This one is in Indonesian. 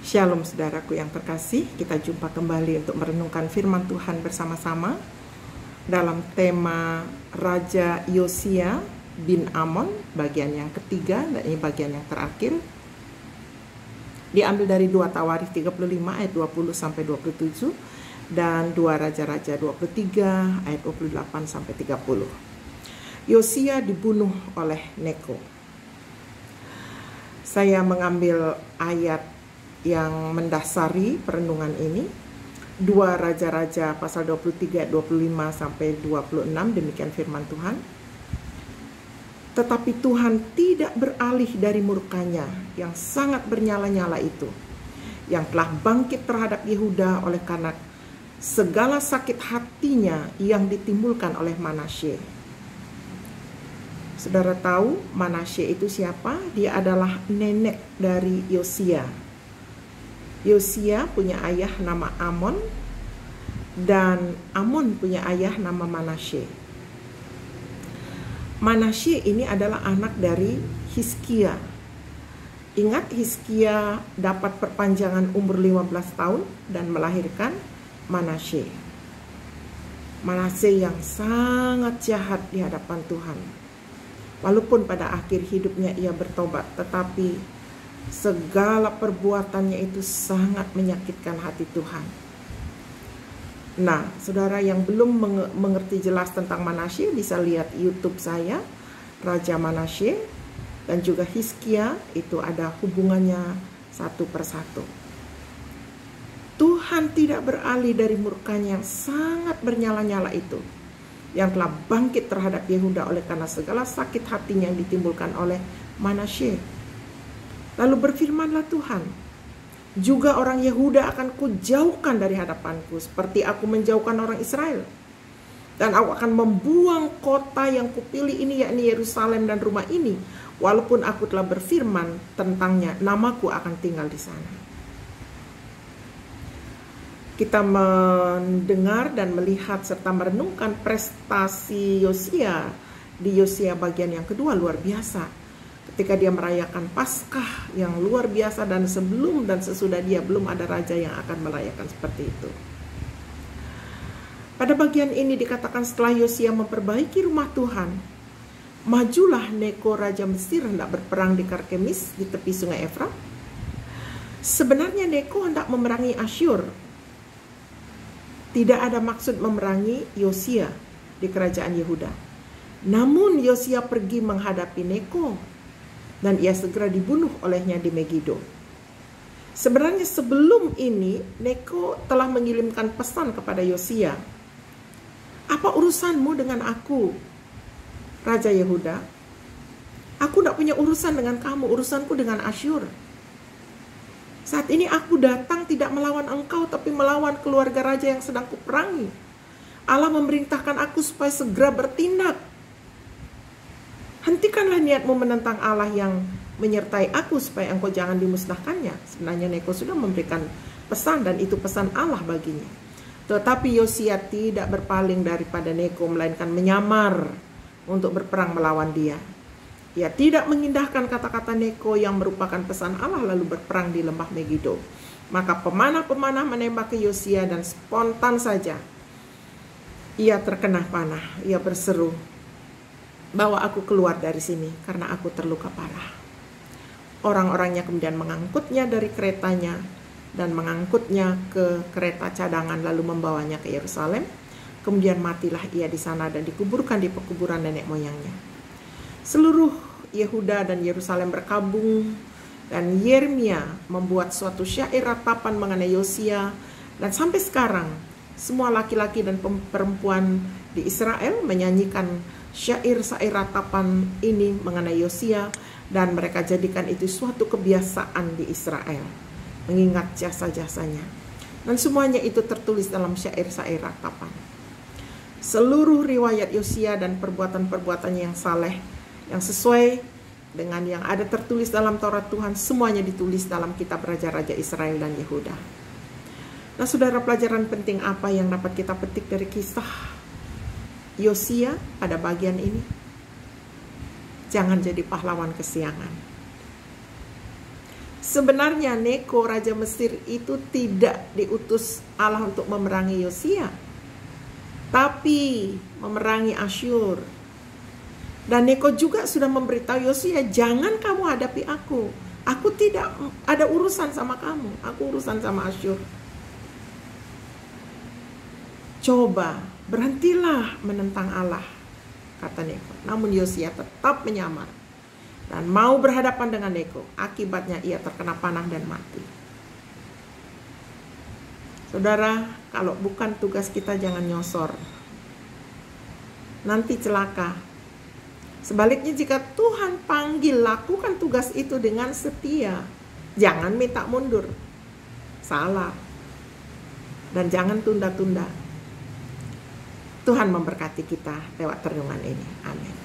Shalom saudaraku yang terkasih, kita jumpa kembali untuk merenungkan firman Tuhan bersama-sama dalam tema Raja Yosia bin Amon bagian yang ketiga, dan ini bagian yang terakhir. Diambil dari 2 Tawarikh 35 ayat 20 sampai 27 dan 2 Raja-Raja 23 ayat 28 sampai 30. Yosia dibunuh oleh Neko. Saya mengambil ayat yang mendasari perenungan ini, 2 Raja-Raja pasal 23 ayat 25 sampai 26, demikian firman Tuhan. Tetapi Tuhan tidak beralih dari murkanya yang sangat bernyala-nyala itu, yang telah bangkit terhadap Yehuda oleh karena segala sakit hatinya yang ditimbulkan oleh Manasye. Saudara tahu Manasye itu siapa? Dia adalah nenek dari Yosia. Yosia punya ayah nama Amon, dan Amon punya ayah nama Manasye. Manasye ini adalah anak dari Hizkia. Ingat, Hizkia dapat perpanjangan umur 15 tahun dan melahirkan Manasye. Manasye yang sangat jahat di hadapan Tuhan. Walaupun pada akhir hidupnya ia bertobat, tetapi segala perbuatannya itu sangat menyakitkan hati Tuhan. Nah, saudara yang belum mengerti jelas tentang Manasye bisa lihat YouTube saya, Raja Manasye, dan juga Hizkia, itu ada hubungannya satu persatu. Tuhan tidak beralih dari murkanya yang sangat bernyala-nyala itu, yang telah bangkit terhadap Yehuda oleh karena segala sakit hatinya yang ditimbulkan oleh Manasye. Lalu berfirmanlah Tuhan, juga orang Yehuda akan kujauhkan dari hadapanku, seperti aku menjauhkan orang Israel. Dan aku akan membuang kota yang kupilih ini, yakni Yerusalem dan rumah ini, walaupun aku telah berfirman tentangnya, namaku akan tinggal di sana. Kita mendengar dan melihat serta merenungkan prestasi Yosia di Yosia bagian yang kedua, luar biasa. Ketika dia merayakan Paskah yang luar biasa, dan sebelum dan sesudah dia belum ada raja yang akan merayakan seperti itu. Pada bagian ini dikatakan setelah Yosia memperbaiki rumah Tuhan, majulah Neko Raja Mesir hendak berperang di Karkemis di tepi sungai Efrat. Sebenarnya Neko hendak memerangi Asyur. Tidak ada maksud memerangi Yosia di kerajaan Yehuda. Namun Yosia pergi menghadapi Neko, dan ia segera dibunuh olehnya di Megido. Sebenarnya sebelum ini Neko telah mengirimkan pesan kepada Yosia, apa urusanmu dengan aku, Raja Yehuda? Aku tidak punya urusan dengan kamu, urusanku dengan Asyur. Saat ini aku datang tidak melawan engkau, tapi melawan keluarga raja yang sedang kuperangi. Allah memerintahkan aku supaya segera bertindak. Hentikanlah niatmu menentang Allah yang menyertai aku, supaya engkau jangan dimusnahkannya. Sebenarnya Neko sudah memberikan pesan, dan itu pesan Allah baginya. Tetapi Yosia tidak berpaling daripada Neko, melainkan menyamar untuk berperang melawan dia. Ia tidak mengindahkan kata-kata Neko yang merupakan pesan Allah, lalu berperang di lembah Megido. Maka pemanah-pemanah menembak ke Yosia, dan spontan saja ia terkena panah. Ia berseru, bawa aku keluar dari sini karena aku terluka parah. Orang-orangnya kemudian mengangkutnya dari keretanya dan mengangkutnya ke kereta cadangan, lalu membawanya ke Yerusalem. Kemudian matilah ia di sana dan dikuburkan di pekuburan nenek moyangnya. Seluruh Yehuda dan Yerusalem berkabung, dan Yeremia membuat suatu syair ratapan mengenai Yosia, dan sampai sekarang semua laki-laki dan perempuan di Israel menyanyikan syair-syair ratapan ini mengenai Yosia, dan mereka jadikan itu suatu kebiasaan di Israel, mengingat jasa-jasanya. Dan semuanya itu tertulis dalam syair-syair ratapan. Seluruh riwayat Yosia dan perbuatan-perbuatannya yang saleh, yang sesuai dengan yang ada tertulis dalam Taurat Tuhan, semuanya ditulis dalam kitab Raja-Raja Israel dan Yehuda. Nah saudara, pelajaran penting apa yang dapat kita petik dari kisah Yosia pada bagian ini? Jangan jadi pahlawan kesiangan. Sebenarnya Neko Raja Mesir itu tidak diutus Allah untuk memerangi Yosia, tapi memerangi Asyur. Dan Neko juga sudah memberitahu Yosia, jangan kamu hadapi aku. Aku tidak ada urusan sama kamu. Aku urusan sama Asyur. Coba, berhentilah menentang Allah, kata Neko. Namun Yosia tetap menyamar dan mau berhadapan dengan Neko. Akibatnya ia terkena panah dan mati. Saudara, kalau bukan tugas kita jangan nyosor. Nanti celaka. Sebaliknya jika Tuhan panggil, lakukan tugas itu dengan setia. Jangan minta mundur. Salah. Dan jangan tunda-tunda. Tuhan memberkati kita lewat renungan ini. Amin.